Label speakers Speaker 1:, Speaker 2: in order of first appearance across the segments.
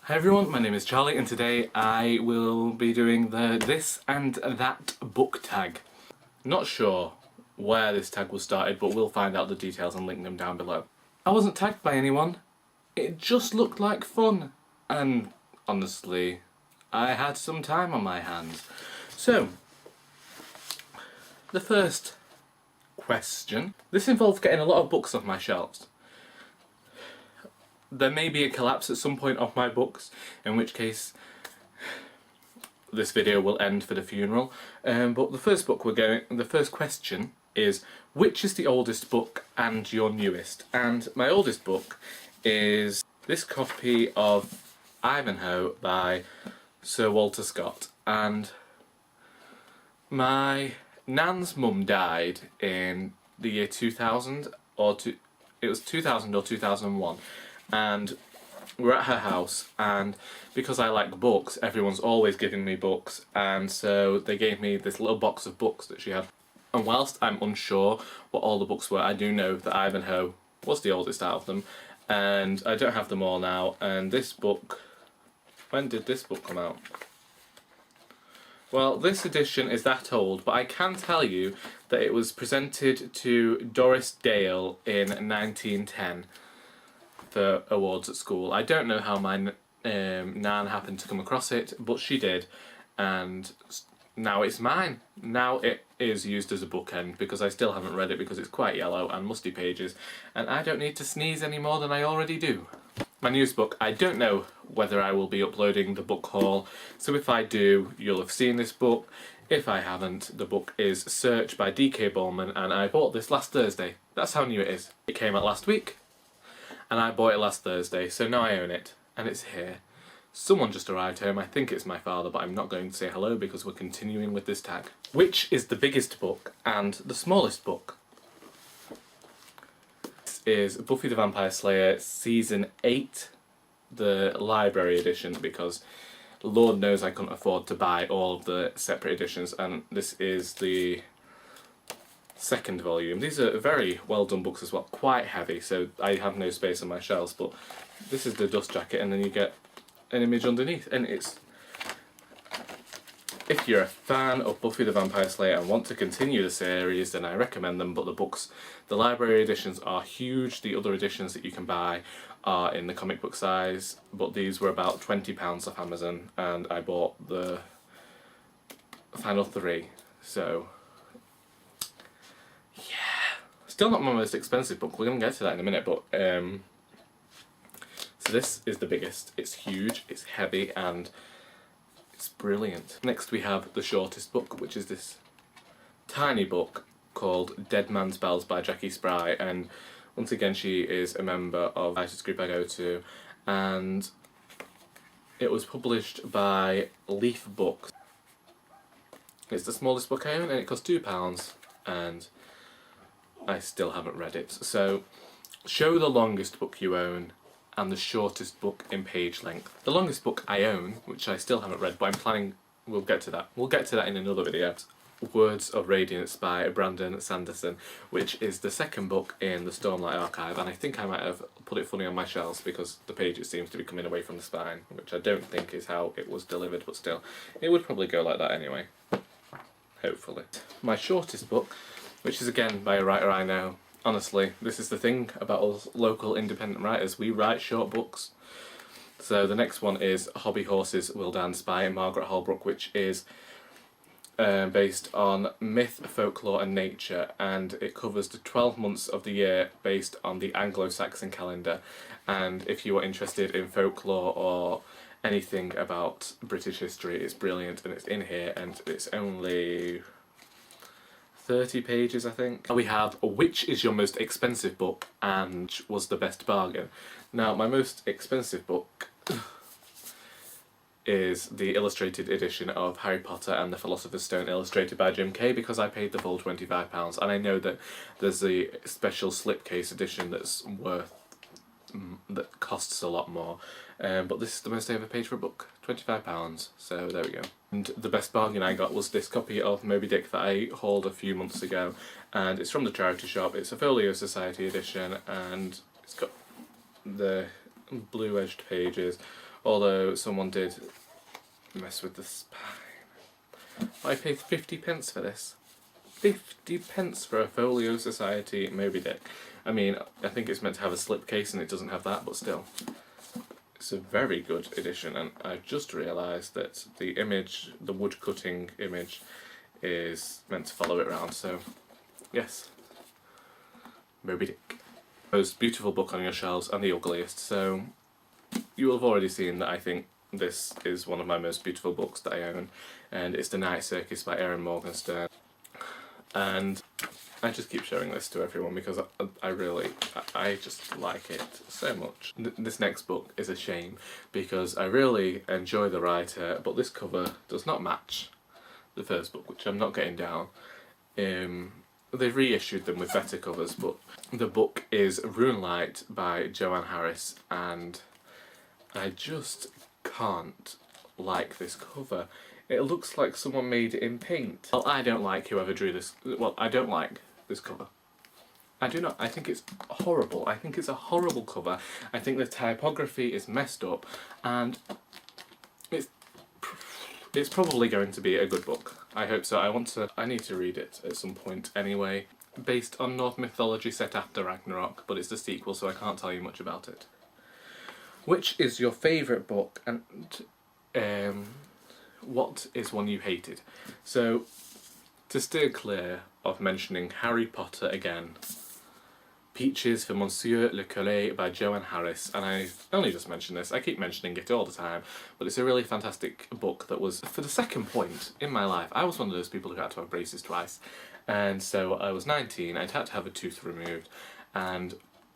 Speaker 1: Hi everyone, my name is Charlie and today I will be doing the this and that book tag. Not sure where this tag was started, but we'll find out the details and link them down below. I wasn't tagged by anyone, it just looked like fun, and honestly I had some time on my hands. So, the first question. This involves getting a lot of books off my shelves. There may be a collapse at some point of my books, in which case this video will end for the funeral. But the first question is, which is the oldest book and your newest? And my oldest book is this copy of Ivanhoe by Sir Walter Scott. And my nan's mum died in the year 2000, it was 2000 or 2001. And we're at her house, and because I like books, everyone's always giving me books, and so they gave me this little box of books that she had. And whilst I'm unsure what all the books were, I do know that Ivanhoe was the oldest out of them, and I don't have them all now. And this book, when did this book come out? Well, this edition is that old, but I can tell you that it was presented to Doris Dale in 1910. For awards at school. I don't know how my nan happened to come across it, but she did, and now it's mine. Now it is used as a bookend because I still haven't read it because it's quite yellow and musty pages, and I don't need to sneeze any more than I already do. My newest book, I don't know whether I will be uploading the book haul, so if I do, you'll have seen this book. If I haven't, the book is Search by D.K. Bowman, and I bought this last Thursday. That's how new it is. It came out last week, and I bought it last Thursday, so now I own it, and it's here. Someone just arrived home, I think it's my father, but I'm not going to say hello because we're continuing with this tag. Which is the biggest book and the smallest book? This is Buffy the Vampire Slayer Season 8, the library edition, because Lord knows I couldn't afford to buy all of the separate editions, and this is the second volume. These are very well done books as well, quite heavy, so I have no space on my shelves, but this is the dust jacket, and then you get an image underneath, and it's... If you're a fan of Buffy the Vampire Slayer and want to continue the series, then I recommend them, but the books, the library editions are huge. The other editions that you can buy are in the comic book size, but these were about £20 off Amazon, and I bought the final 3, so... Still not my most expensive book, we're going to get to that in a minute, but so this is the biggest. It's huge, it's heavy, and it's brilliant. Next we have the shortest book, which is this tiny book called Dead Man's Bells by Jackie Spry, and once again she is a member of the writers group I go to, and it was published by Leaf Books. It's the smallest book I own, and it cost £2, and I still haven't read it. So, show the longest book you own and the shortest book in page length. The longest book I own, which I still haven't read, but I'm planning, we'll get to that. We'll get to that in another video. Words of Radiance by Brandon Sanderson, which is the second book in the Stormlight Archive, and I think I might have put it funny on my shelves because the pages seems to be coming away from the spine, which I don't think is how it was delivered, but still, it would probably go like that anyway. Hopefully. My shortest book, which is again by a writer I know. Honestly, this is the thing about us local independent writers, we write short books. So the next one is Hobby Horses Will Dance by Margaret Holbrook, which is based on myth, folklore and nature, and it covers the 12 months of the year based on the Anglo-Saxon calendar. And if you are interested in folklore or anything about British history, it's brilliant, and it's in here, and it's only 30 pages, I think. We have which is your most expensive book and was the best bargain. Now, my most expensive book is the illustrated edition of Harry Potter and the Philosopher's Stone, illustrated by Jim Kay, because I paid the full £25, and I know that there's a special slipcase edition that's that costs a lot more, but this is the most I ever paid for a book, £25, so there we go. And the best bargain I got was this copy of Moby Dick that I hauled a few months ago, and it's from the charity shop. It's a Folio Society edition, and it's got the blue edged pages, although someone did mess with the spine. I paid 50p for this. 50p for a Folio Society Moby Dick. I mean, I think it's meant to have a slipcase and it doesn't have that, but still. It's a very good edition, and I've just realised that the image, the wood cutting image, is meant to follow it around, so yes. Moby Dick. Most beautiful book on your shelves and the ugliest, so you will have already seen that I think this is one of my most beautiful books that I own, and it's The Night Circus by Erin Morgenstern. And I just keep showing this to everyone because I just like it so much. This next book is a shame because I really enjoy the writer, but this cover does not match the first book, which I'm not getting down. They've reissued them with better covers, but the book is Runelight by Joanne Harris, and I just can't like this cover. It looks like someone made it in paint. Well, I don't like whoever drew this. Well, I don't like this cover. I do not. I think it's horrible. I think it's a horrible cover. I think the typography is messed up, and it's probably going to be a good book. I hope so. I need to read it at some point anyway. Based on Norse mythology set after Ragnarok, but it's the sequel, so I can't tell you much about it. Which is your favourite book, and what is one you hated? So, to steer clear of mentioning Harry Potter again, Peaches for Monsieur Le Collet by Joanne Harris, and I only just mentioned this, I keep mentioning it all the time, but it's a really fantastic book that was, for the second point in my life, I was one of those people who had to have braces twice, and so I was 19, I'd had to have a tooth removed, and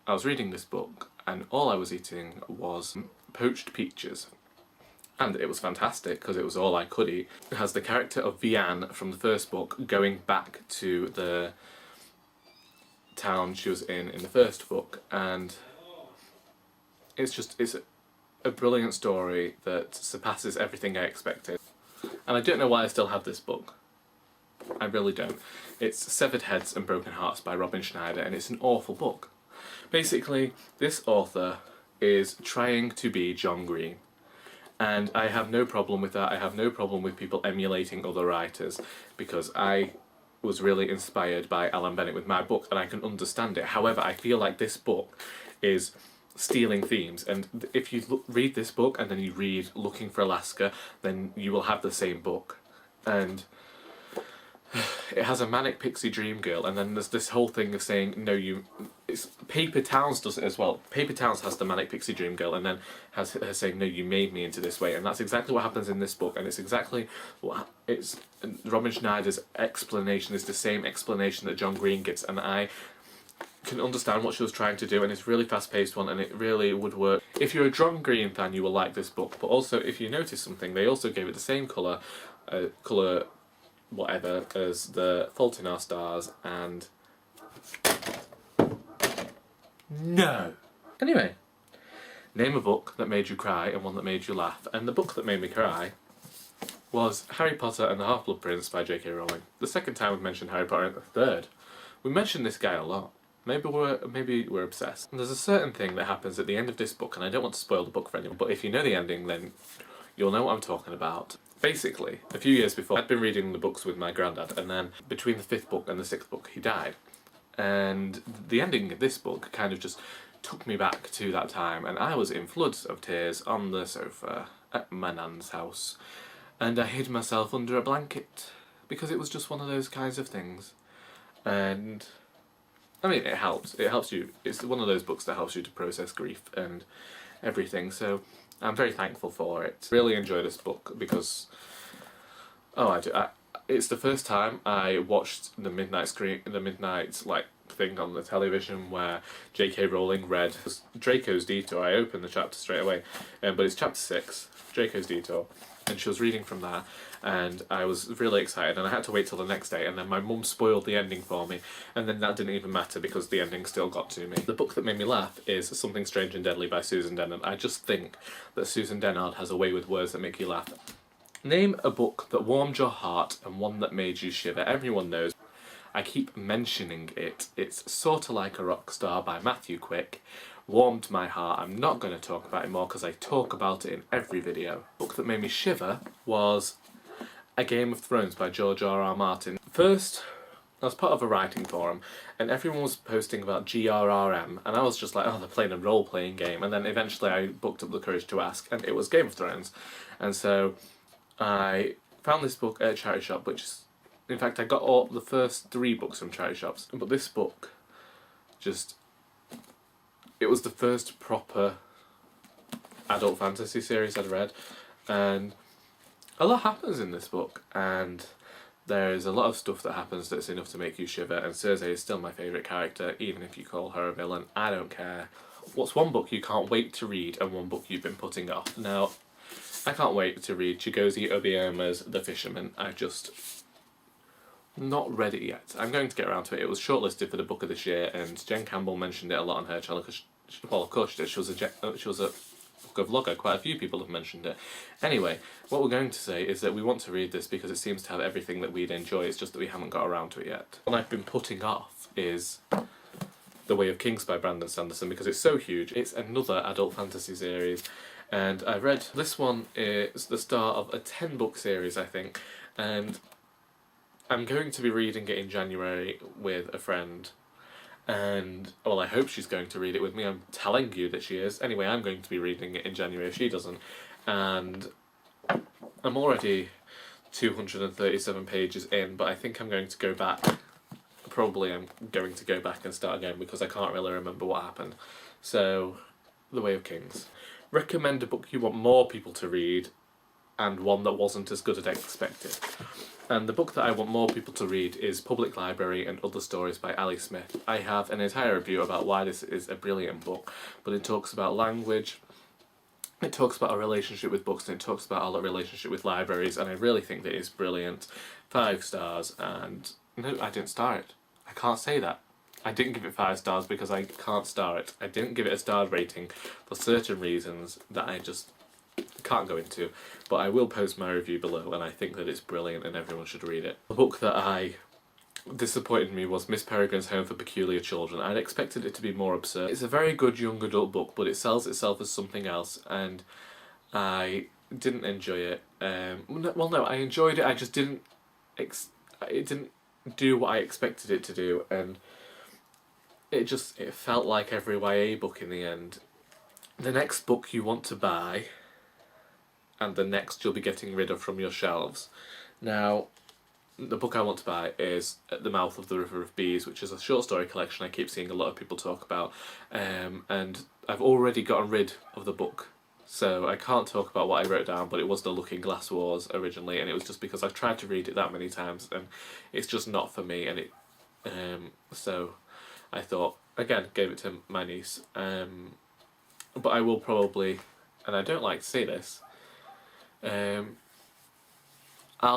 Speaker 1: I was reading this book, and all I was eating was poached peaches. And it was fantastic because it was all I could eat. It has the character of Vianne from the first book going back to the town she was in the first book, and it's a brilliant story that surpasses everything I expected. And I don't know why I still have this book. I really don't. It's Severed Heads and Broken Hearts by Robin Schneider, and it's an awful book. Basically, this author is trying to be John Green. And I have no problem with that. I have no problem with people emulating other writers, because I was really inspired by Alan Bennett with my book and I can understand it. However, I feel like this book is stealing themes, and if you read this book and then you read Looking for Alaska, then you will have the same book. And it has a manic pixie dream girl, and then there's this whole thing of saying, no, Paper Towns does it as well. Paper Towns has the manic pixie dream girl, and then has her saying, no, you made me into this way, and that's exactly what happens in this book, and it's exactly what Robin Schneider's explanation is the same explanation that John Green gets, and I can understand what she was trying to do, and it's a really fast-paced one, and it really would work. If you're a John Green fan, you will like this book, but also if you notice something, they also gave it the same colour, whatever, as the Fault in Our Stars, and no! Anyway, name a book that made you cry and one that made you laugh, and the book that made me cry was Harry Potter and the Half-Blood Prince by J.K. Rowling. The second time we've mentioned Harry Potter, and the third. We mentioned this guy a lot. Maybe we're obsessed. And there's a certain thing that happens at the end of this book, and I don't want to spoil the book for anyone, but if you know the ending, then you'll know what I'm talking about. Basically, a few years before, I'd been reading the books with my granddad, and then between the 5th book and the 6th book, he died. And the ending of this book kind of just took me back to that time, and I was in floods of tears on the sofa at my nan's house, and I hid myself under a blanket, because it was just one of those kinds of things. And I mean, it helps you, it's one of those books that helps you to process grief and everything, so I'm very thankful for it. Really enjoy this book because, it's the first time I watched the midnight thing on the television where J.K. Rowling read Draco's Detour. I opened the chapter straight away, but it's chapter 6, Draco's Detour, and she was reading from that, and I was really excited, and I had to wait till the next day, and then my mum spoiled the ending for me, and then that didn't even matter because the ending still got to me. The book that made me laugh is Something Strange and Deadly by Susan Dennard. I just think that Susan Dennard has a way with words that make you laugh. Name a book that warmed your heart and one that made you shiver. Everyone knows. I keep mentioning it. It's Sorta Like a Rock Star by Matthew Quick, warmed my heart. I'm not going to talk about it more because I talk about it in every video. The book that made me shiver was A Game of Thrones by George R.R. Martin. First, I was part of a writing forum and everyone was posting about GRRM and I was just like, oh, they're playing a role-playing game, and then eventually I booked up the courage to ask and it was Game of Thrones. And so I found this book at a charity shop, which is, in fact I got all the first 3 books from charity shops, but this book just, it was the first proper adult fantasy series I'd read, and a lot happens in this book, and there's a lot of stuff that happens that's enough to make you shiver, and Cersei is still my favourite character, even if you call her a villain. I don't care. What's one book you can't wait to read and one book you've been putting off? Now, I can't wait to read Chigozie Obieme's The Fisherman. I've just not read it yet. I'm going to get around to it. It was shortlisted for the book of this year, and Jen Campbell mentioned it a lot on her channel, because, well, of course she did. She was a book vlogger. Quite a few people have mentioned it. Anyway, what we're going to say is that we want to read this because it seems to have everything that we'd enjoy. It's just that we haven't got around to it yet. What I've been putting off is The Way of Kings by Brandon Sanderson because it's so huge. It's another adult fantasy series, and I read this one is the start of a 10-book series, I think, and I'm going to be reading it in January with a friend. And, well, I hope she's going to read it with me. I'm telling you that she is. Anyway, I'm going to be reading it in January if she doesn't. And I'm already 237 pages in, but I think I'm going to go back. Probably I'm going to go back and start again because I can't really remember what happened. So, The Way of Kings. Recommend a book you want more people to read and one that wasn't as good as expected. And the book that I want more people to read is Public Library and Other Stories by Ali Smith. I have an entire review about why this is a brilliant book, but it talks about language, it talks about our relationship with books, and it talks about our relationship with libraries, and I really think that it's brilliant. 5 stars, and no, I didn't star it. I can't say that. I didn't give it 5 stars because I can't star it. I didn't give it a starred rating for certain reasons that I just can't go into, but I will post my review below, and I think that it's brilliant and everyone should read it. The book that disappointed me was Miss Peregrine's Home for Peculiar Children. I'd expected it to be more absurd. It's a very good young adult book, but it sells itself as something else, and I didn't enjoy it. Well, no, I enjoyed it, I just didn't... it didn't do what I expected it to do, and it felt like every YA book in the end. The next book you want to buy, and the next you'll be getting rid of from your shelves. Now, the book I want to buy is At the Mouth of the River of Bees, which is a short story collection I keep seeing a lot of people talk about, and I've already gotten rid of the book, so I can't talk about what I wrote down, but it was The Looking Glass Wars originally, and it was just because I've tried to read it that many times, and it's just not for me, and so I thought, again, gave it to my niece, but I will probably, and I don't like to say this, I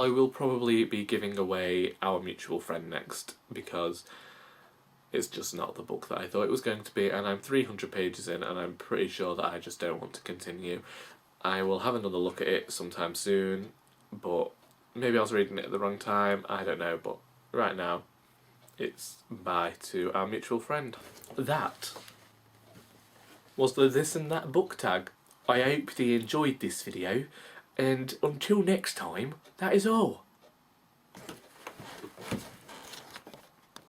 Speaker 1: will probably be giving away Our Mutual Friend next, because it's just not the book that I thought it was going to be, and I'm 300 pages in and I'm pretty sure that I just don't want to continue. I will have another look at it sometime soon, but maybe I was reading it at the wrong time, I don't know, but right now it's bye to Our Mutual Friend. That was the This and That book tag. I hope you enjoyed this video, and until next time, that is all.